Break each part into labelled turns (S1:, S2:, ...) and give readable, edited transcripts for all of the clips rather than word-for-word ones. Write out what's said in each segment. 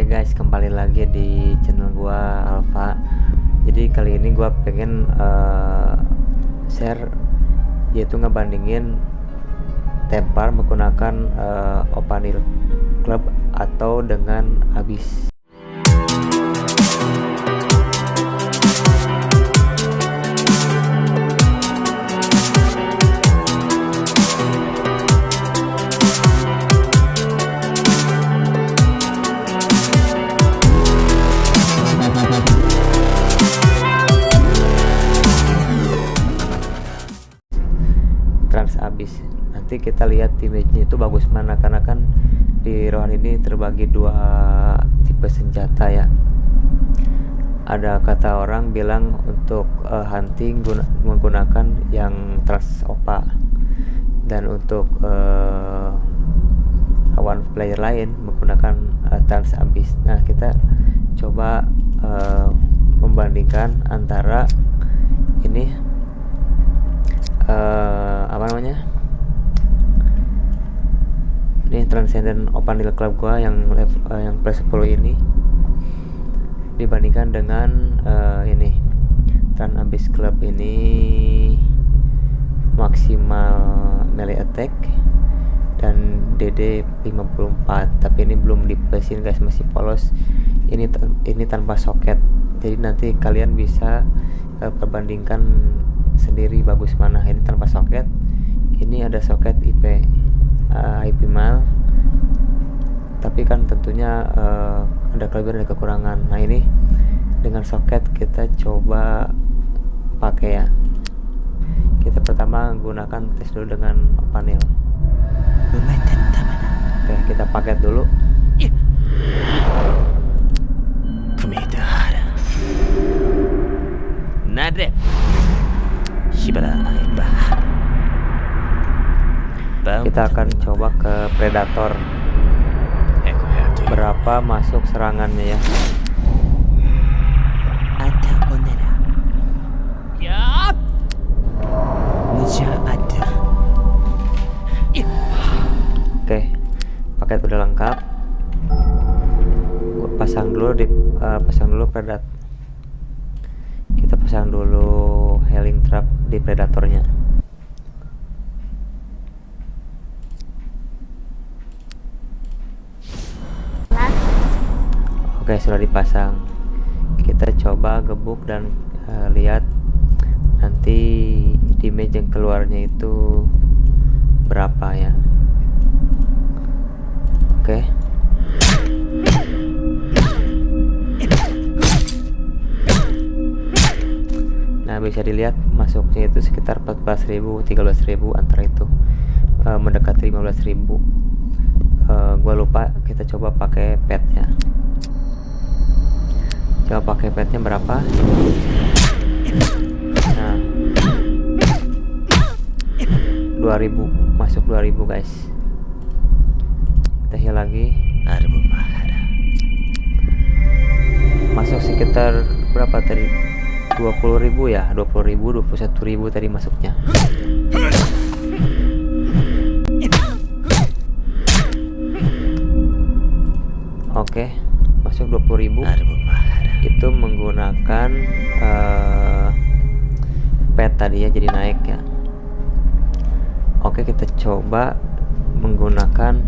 S1: Oke guys, kembali lagi di channel gua Alfa. Jadi kali ini gua pengen share, yaitu ngebandingin Templar menggunakan Opanil Club atau dengan Abyss. Abyss. Nanti kita lihat image-nya itu bagus mana, karena kan di Rohan ini terbagi dua tipe senjata ya. Ada kata orang bilang untuk hunting menggunakan yang Trans Opa, dan untuk lawan player lain menggunakan Trans Abyss. Nah, kita coba membandingkan antara ini apa namanya, ini Transcendent Opanil Club gua yang plus 10 ini dibandingkan dengan ini Trans Abyss Club. Ini maksimal melee attack dan DD 54, tapi ini belum diplusin guys, masih polos. Ini tanpa soket, jadi nanti kalian bisa perbandingkan sendiri bagus mana. Ini tanpa soket, ini ada soket IP mal, tapi kan tentunya ada kelebihan dan kekurangan. Nah, ini dengan soket kita coba pakai ya. Kita pertama gunakan tes dulu dengan Opanil. Oke, kita paket dulu.
S2: Nade.
S1: Kita akan coba ke Predator, berapa masuk serangannya ya. Oke, paket udah lengkap. Gua pasang dulu Predator. Kita pasang dulu healing trap di Predatornya. Oke, sudah dipasang. Kita coba gebuk dan lihat nanti damage yang keluarnya itu berapa ya. Oke. Nah, bisa dilihat masuknya itu sekitar 14.000, 13.000 antara itu, mendekati 15.000. Gua lupa, kita coba pakai petnya. Coba pakai petnya berapa? Nah, 2000, masuk 2000 guys. Kita heal lagi. Masuk sekitar berapa tadi? 20.000 ya, 20.000, 21.000 tadi masuknya. Oke, masuk 20.000. Itu menggunakan pet tadi ya, jadi naik ya. Oke, kita coba menggunakan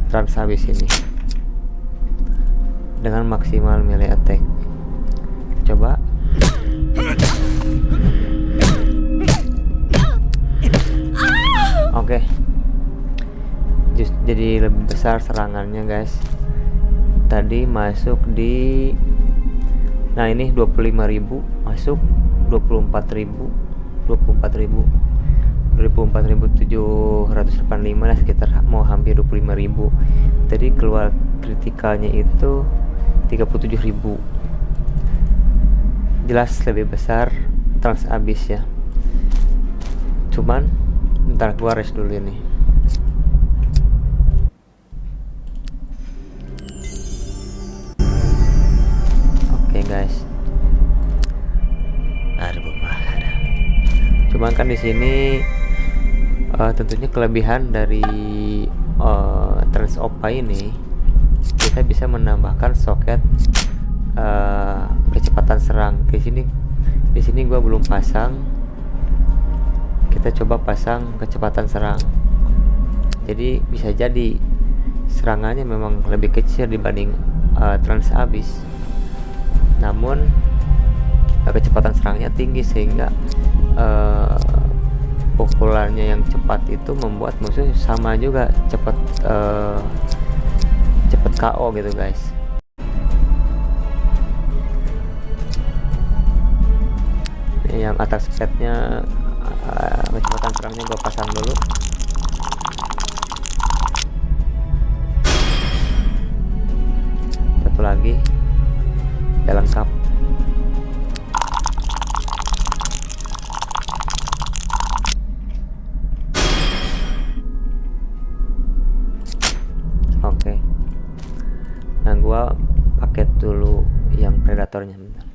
S1: Trans Abyss ini dengan maksimal melee attack. Kita coba. Oke, jadi lebih besar serangannya guys. Tadi masuk di, nah ini 25.000, masuk 24.000, 24.785 lah, sekitar mau hampir 25.000. Tadi keluar kritikalnya itu 37.000. Jelas lebih besar Trans Abyss ya. Cuman ntar gua rest dulu ini. Oke guys. Cuman kan di sini tentunya kelebihan dari Trans Opa ini kita bisa menambahkan soket kecepatan serang. Di sini gua belum pasang. Kita coba pasang kecepatan serang. Jadi bisa jadi serangannya memang lebih kecil dibanding Trans Abyss, namun kecepatan serangnya tinggi sehingga pukulannya yang cepat itu membuat musuh sama juga cepat KO gitu guys. Yang attack speednya kecepatan serangnya gue pasang dulu. Satu lagi ya lengkap. Oke. Nah gua paket dulu yang predatornya bentar.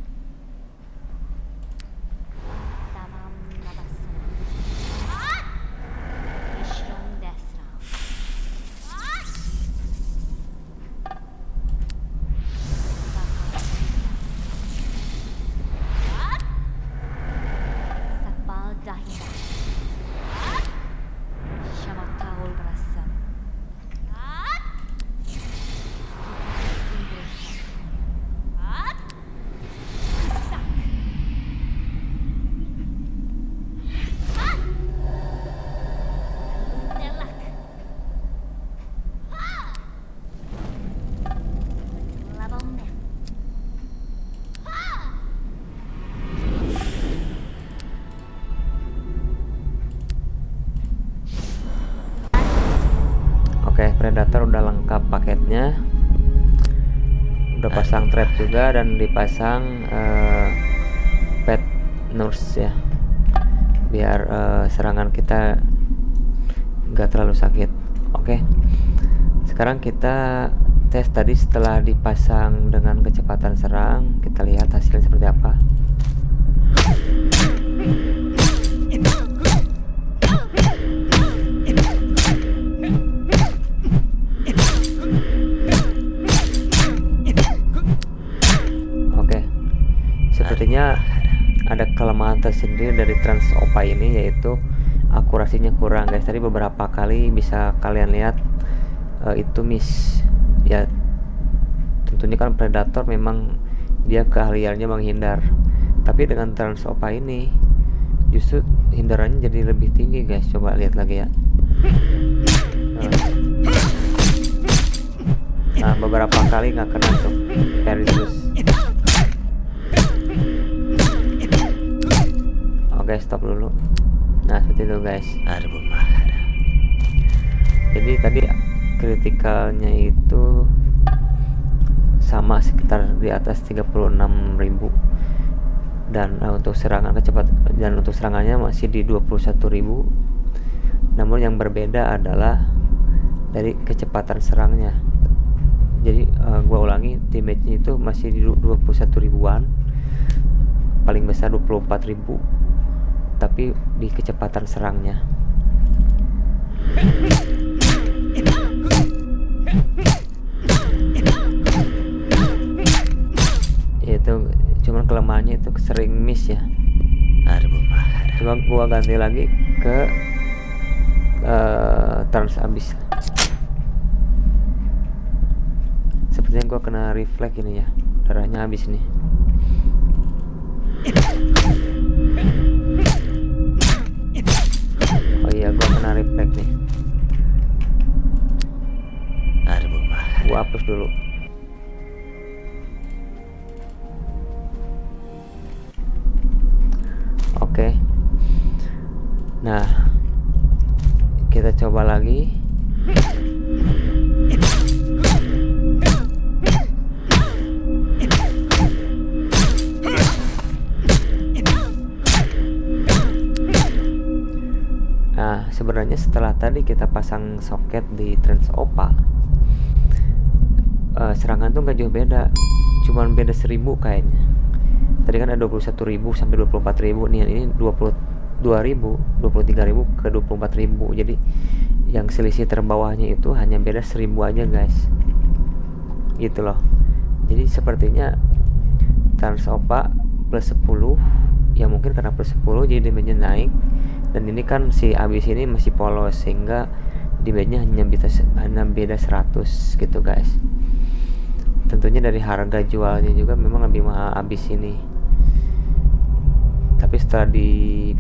S1: Predator udah lengkap paketnya, udah pasang trap juga dan dipasang pet nurse ya, biar serangan kita nggak terlalu sakit. Oke, sekarang kita tes tadi setelah dipasang dengan kecepatan serang, kita lihat hasilnya seperti apa. Sepertinya ada kelemahan tersendiri dari Trans Opa ini, yaitu akurasinya kurang guys. Tadi beberapa kali bisa kalian lihat itu miss ya. Tentunya kan predator memang dia keahliannya menghindar, tapi dengan Trans Opa ini justru hindarannya jadi lebih tinggi guys. Coba lihat lagi ya. Nah beberapa kali nggak kena tuh Perilous. Oke, stop dulu. Nah seperti itu guys. Jadi tadi kritikalnya itu sama, sekitar di atas 36.000, dan untuk serangan untuk serangannya masih di 21.000. Namun yang berbeda adalah dari kecepatan serangnya. Jadi gua ulangi, damage-nya itu masih di 21.000-an, paling besar 24.000, tapi di kecepatan serangnya. Itu cuman kelemahannya itu sering miss ya. Coba gua ganti lagi ke Trans Abyss. Sepertinya gua kena refleks ini ya, darahnya habis nih. Oh iya, gua kena refleks nih. Gua hapus dulu. Oke. Nah, kita coba lagi. Sebenarnya setelah tadi kita pasang soket di Trans Opa, serangan tuh nggak jauh beda, cuman beda 1000 kayaknya. Tadi kan ada 21.000 sampai 24.000 nih, ini 22.000, 23.000 ke 24.000. Jadi yang selisih terbawahnya itu hanya beda 1000 aja guys. gitu loh. Jadi sepertinya Transopa plus 10 ya, mungkin karena plus 10 jadi damage-nya naik, dan ini kan si abis ini masih polos sehingga damage-nya hanya beda 100 gitu guys. Tentunya dari harga jualnya juga memang lebih mahal abis ini, tapi setelah di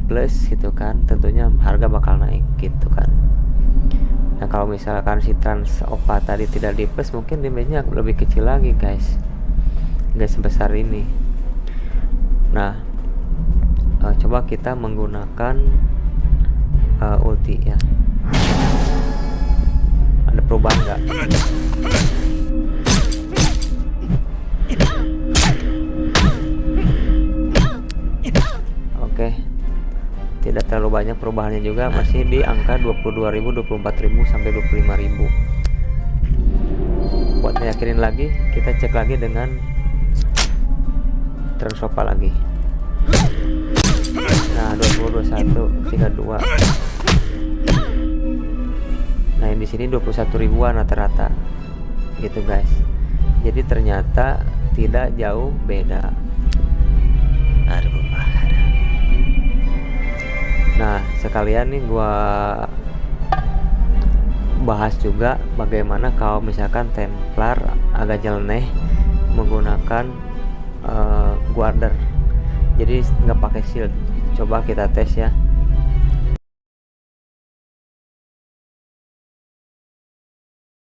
S1: plus gitu kan tentunya harga bakal naik gitu kan. Nah kalau misalkan si Transopa tadi tidak di plus, mungkin damage-nya lebih kecil lagi guys, nggak sebesar ini. Nah coba kita menggunakan ulti ya. Ada perubahan nggak? Oke, tidak terlalu banyak perubahannya juga, masih di angka 22.000, 24.000 sampai 25.000. Buat meyakinin lagi, kita cek lagi dengan Transopa lagi. Nah 20, 21, 32. Nah yang di sini 21 ribuan rata-rata gitu guys. Jadi ternyata tidak jauh beda. Nah sekalian nih gua bahas juga bagaimana kalau misalkan Templar agak nyeleneh menggunakan Guarder, jadi nggak pakai shield. Coba kita tes ya.